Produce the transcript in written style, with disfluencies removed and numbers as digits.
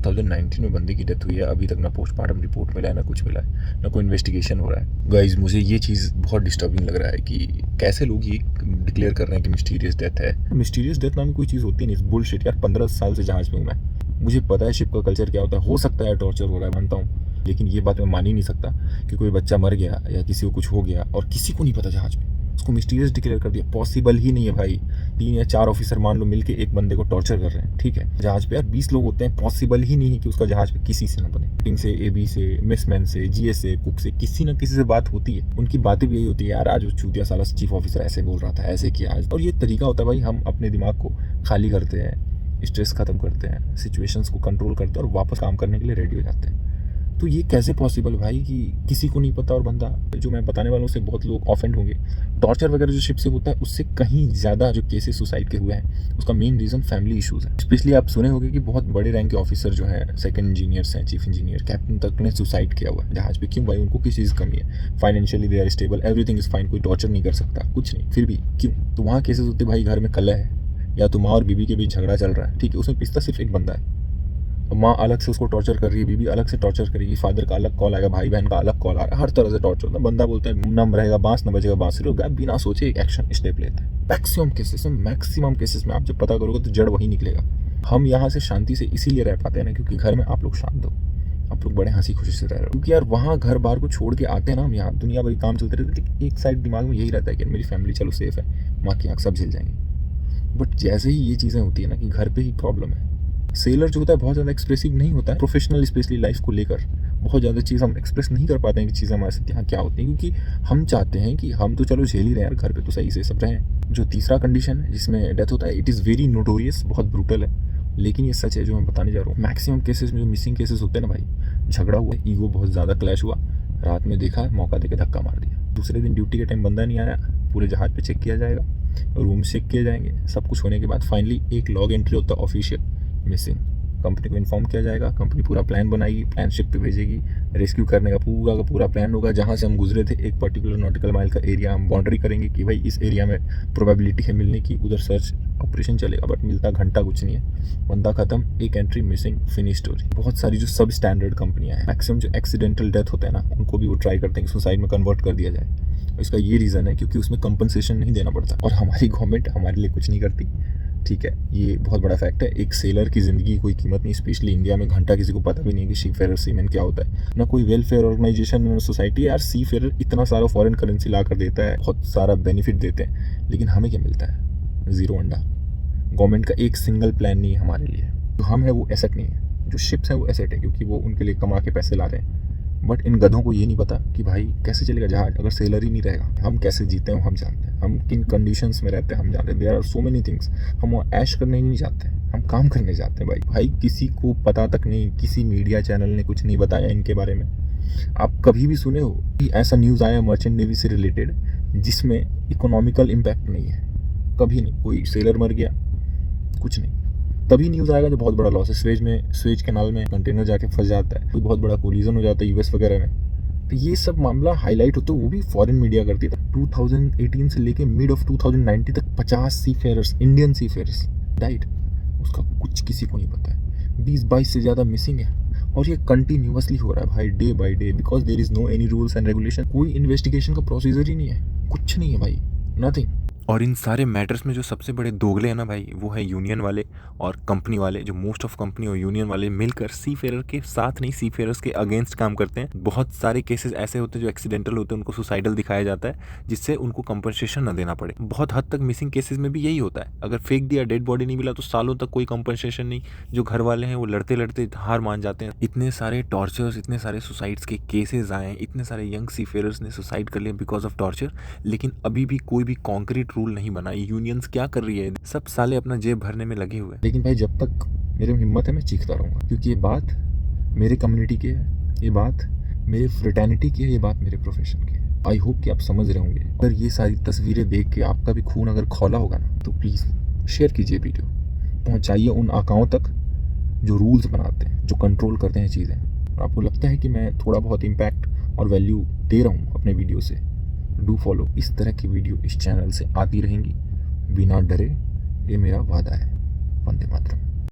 2019 में बंदे की डेथ हुई है, अभी तक ना पोस्टमार्टम रिपोर्ट मिला है, ना कुछ मिला है, ना कोई इन्वेस्टिगेशन हो रहा है। गाइज मुझे ये चीज़ बहुत डिस्टर्बिंग लग रहा है कि कैसे लोग ये डिक्लेयर कर रहे हैं कि मिस्टीरियस डेथ है। मिस्टीरियस डेथ नाम की कोई चीज़ होती नहीं, बुलशिट यार। 15 साल से जहाज में हूँ मैं, मुझे पता है शिप का कल्चर क्या होता है। हो सकता है टॉर्चर हो रहा है, मानता हूँ, लेकिन ये बात मैं मान ही नहीं सकता कि कोई बच्चा मर गया या किसी को कुछ हो गया और किसी को नहीं पता जहाज में, उसको मिस्टीरियस डिक्लेयर कर दिया। पॉसिबल ही नहीं है भाई। 3 या 4 ऑफिसर मान लो मिलके एक बंदे को टॉर्चर कर रहे हैं, ठीक है। जहाज पे यार 20 लोग होते हैं, पॉसिबल ही नहीं है कि उसका जहाज पे किसी से ना बने। टिंग से, एबी से, मिसमैन से, जीएस से, कुक से, किसी न किसी से बात होती है। उनकी बातें भी यही होती है, यार आज वो चूतिया साला चीफ ऑफिसर ऐसे बोल रहा था, ऐसे किया आज। और ये तरीका होता है भाई, हम अपने दिमाग को खाली करते हैं, स्ट्रेस खत्म करते हैं, सिचुएशंस को कंट्रोल करते हैं और वापस काम करने के लिए रेडी हो जाते हैं। तो ये कैसे पॉसिबल भाई कि किसी को नहीं पता और बंदा, जो मैं बताने वाला हूँ उससे बहुत लोग ऑफेंड होंगे। टॉर्चर वगैरह जो शिप से होता है उससे कहीं ज़्यादा जो केसेस सुसाइड के हुए हैं उसका मेन रीज़न फैमिली इशूज़ है। स्पेशली आप सुने होंगे कि बहुत बड़े रैंक के ऑफिसर जो हैं, सेकंड इंजीनियर्स हैं, चीफ इंजीनियर, कैप्टन तक ने सुसाइड किया हुआ है जहाज पे। क्यों भाई? उनको किस चीज़ की कमी है? Financially they are stable, everything is fine, कोई टॉर्चर नहीं कर सकता, कुछ नहीं, फिर भी क्यों? तो वहाँ केसेस होते भाई, घर में कलह है या तो माँ और बीबी के बीच झगड़ा चल रहा है, ठीक है, उसमें पिसता सिर्फ एक बंदा है। माँ अलग से उसको टॉर्चर कर रही है, बीबी अलग से टॉर्चर करेगी, फादर का अलग कॉल आएगा, भाई बहन का अलग कॉल आ रहा है, हर तरह से टॉर्चर होता है। बंदा बोलता है नम रहेगा बांस, न बजेगा बांसुरी, बिना सोचे एक एक्शन स्टेप लेता है। मैक्सिमम केसेस में आप जब पता करोगे तो जड़ वही निकलेगा। हम यहाँ से शांति से इसीलिए रह पाते हैं ना क्योंकि घर में आप लोग शांत हो, आप लोग बड़े हंसी खुशी से रह रहे हो। क्योंकि यार वहाँ घर बार को छोड़ के आते हैं ना हम, यहाँ दुनिया भरी काम चलते रहते हैं, एक साइड दिमाग में यही रहता है कि मेरी फैमिली चलो सेफ है, माँ की आँख सब झेल जाएंगे। बट जैसे ही ये चीज़ें होती है ना कि घर पे ही प्रॉब्लम है। सेलर जो होता है बहुत ज़्यादा एक्सप्रेसिव नहीं होता है, प्रोफेशनल स्पेशली लाइफ को लेकर बहुत ज़्यादा चीज़ हम एक्सप्रेस नहीं कर पाते हैं कि चीज़ें हमारे साथ यहाँ क्या होती हैं, क्योंकि हम चाहते हैं कि हम तो चलो झेल ही रहे हैं यार, घर पे तो सही से सब रहें। जो तीसरा कंडीशन है जिसमें डेथ होता है, इट इज़ वेरी नोटोरियस, बहुत ब्रूटल है, लेकिन ये सच है जो मैं बताने जा रहा हूँ। मैक्सिमम केसेस में जो मिसिंग केसेस होते हैं ना भाई, झगड़ा हुआ, ईगो बहुत ज़्यादा क्लैश हुआ, रात में देखा, मौका देके धक्का मार दिया, दूसरे दिन ड्यूटी के टाइम बंदा नहीं आया, पूरे जहाज पे चेक किया जाएगा, रूम चेक किए जाएंगे, सब कुछ होने के बाद फाइनली एक लॉग एंट्री होता है ऑफिशियल, मिसिंग। कंपनी को इन्फॉर्म किया जाएगा, कंपनी पूरा प्लान बनाएगी, प्लान शिप पे भेजेगी, रेस्क्यू करने का पूरा प्लान होगा। जहाँ से हम गुजरे थे एक पर्टिकुलर नॉटिकल माइल का एरिया हम बाउंड्री करेंगे कि भाई इस एरिया में प्रोबेबिलिटी है मिलने की, उधर सर्च ऑपरेशन चलेगा, बट मिलता घंटा कुछ नहीं है, बंदा खत्म, एक एंट्री मिसिंग, फिनिश स्टोरी। बहुत सारी जो सब स्टैंडर्ड कंपनियां हैं, मैक्सिमम जो एक्सीडेंटल डेथ होता है ना, उनको भी वो ट्राई करते हैं कि सुसाइड में कन्वर्ट कर दिया जाए। इसका ये रीज़न है क्योंकि उसमें कंपनसेशन नहीं देना पड़ता और हमारी गवर्नमेंट हमारे लिए कुछ नहीं करती, ठीक है। ये बहुत बड़ा फैक्ट है। एक सेलर की ज़िंदगी की कोई कीमत नहीं, स्पेशली इंडिया में घंटा किसी को पता भी नहीं कि सी फेरर सीमैन क्या होता है, ना कोई वेलफेयर ऑर्गेनाइजेशन, सोसाइटी। यार सी फेरर इतना सारा फॉरेन करेंसी ला कर देता है, बहुत सारा बेनिफिट देते हैं, लेकिन हमें क्या मिलता है? ज़ीरो अंडा। गवर्नमेंट का एक सिंगल प्लान नहीं है हमारे लिए। जो हम है वो एसेट नहीं है, जो शिप्स हैं वो एसेट है, क्योंकि वो उनके लिए कमा के पैसे ला रहे हैं। बट इन गधों को ये नहीं पता कि भाई कैसे चलेगा जहाज अगर सेलर ही नहीं रहेगा। हम कैसे जीते हैं हम जानते हैं, हम किन कंडीशंस में रहते हैं हम जानते हैं। There are so many things. हम वो ऐश करने नहीं जाते हैं, हम काम करने जाते हैं भाई। किसी को पता तक नहीं, किसी मीडिया चैनल ने कुछ नहीं बताया इनके बारे में। आप कभी भी सुने हो कि ऐसा न्यूज़ आया मर्चेंट नेवी से रिलेटेड जिसमें इकोनॉमिकल इम्पैक्ट नहीं है? कभी नहीं। कोई सेलर मर गया, कुछ नहीं। तभी न्यूज़ आएगा जब बहुत बड़ा लॉस है। स्वेज कैनाल में कंटेनर जाके फंस जाता है, कोई बहुत बड़ा कोलिजन हो जाता है यूएस वगैरह में, तो ये सब मामला हाईलाइट होता है, वो भी फॉरेन मीडिया करती है। 2018 से लेके मिड ऑफ 2019 तक 50 सी फेयरर्स, इंडियन सी फेयरर्स डाइड। उसका कुछ किसी को नहीं पता है। 20-22 से ज़्यादा मिसिंग है और ये कंटिन्यूअसली हो रहा है भाई, day by day, because there is no any rules and regulation. कोई इन्वेस्टिगेशन का प्रोसीजर ही नहीं है, कुछ नहीं है भाई, नथिंग। और इन सारे मैटर्स में जो सबसे बड़े दोगले हैं ना भाई, वो है यूनियन वाले और कंपनी वाले। जो मोस्ट ऑफ कंपनी और यूनियन वाले मिलकर सी फेरर के साथ नहीं, सी फेरर्स के अगेंस्ट काम करते हैं। बहुत सारे केसेस ऐसे होते हैं जो एक्सीडेंटल होते हैं, उनको सुसाइडल दिखाया जाता है जिससे उनको कंपनसेशन न देना पड़े। बहुत हद तक मिसिंग केसेस में भी यही होता है। अगर फेंक दिया, डेड बॉडी नहीं मिला तो सालों तक कोई कंपनसेशन नहीं। जो घर वाले हैं वो लड़ते लड़ते हार मान जाते हैं। इतने सारे टॉर्चर्स, इतने सारे सुसाइड्स के केसेस आए, इतने सारे यंग सी फेरर्स ने सुसाइड कर लिया बिकॉज ऑफ टॉर्चर, लेकिन अभी भी कोई भी कॉन्क्रीट रूल नहीं बना। यूनियंस क्या कर रही है? सब साले अपना जेब भरने में लगे हुए हैं। लेकिन भाई जब तक मेरे में हिम्मत है मैं चीखता रहूँगा, क्योंकि ये बात मेरे कम्युनिटी की है, ये बात मेरे फ्रेटर्निटी की है, ये बात मेरे प्रोफेशन की है। आई होप कि आप समझ रहे होंगे। अगर ये सारी तस्वीरें देख के आपका भी खून अगर खौला होगा ना, तो प्लीज़ शेयर कीजिए वीडियो, पहुँचाइए उन आकाओं तक जो रूल्स बनाते हैं, जो कंट्रोल करते हैं चीज़ें। और आपको लगता है कि मैं थोड़ा बहुत इम्पैक्ट और वैल्यू दे रहा हूँ अपने वीडियो से, डू फॉलो। इस तरह की वीडियो इस चैनल से आती रहेंगी बिना डरे, ये मेरा वादा है। वंदे मातरम।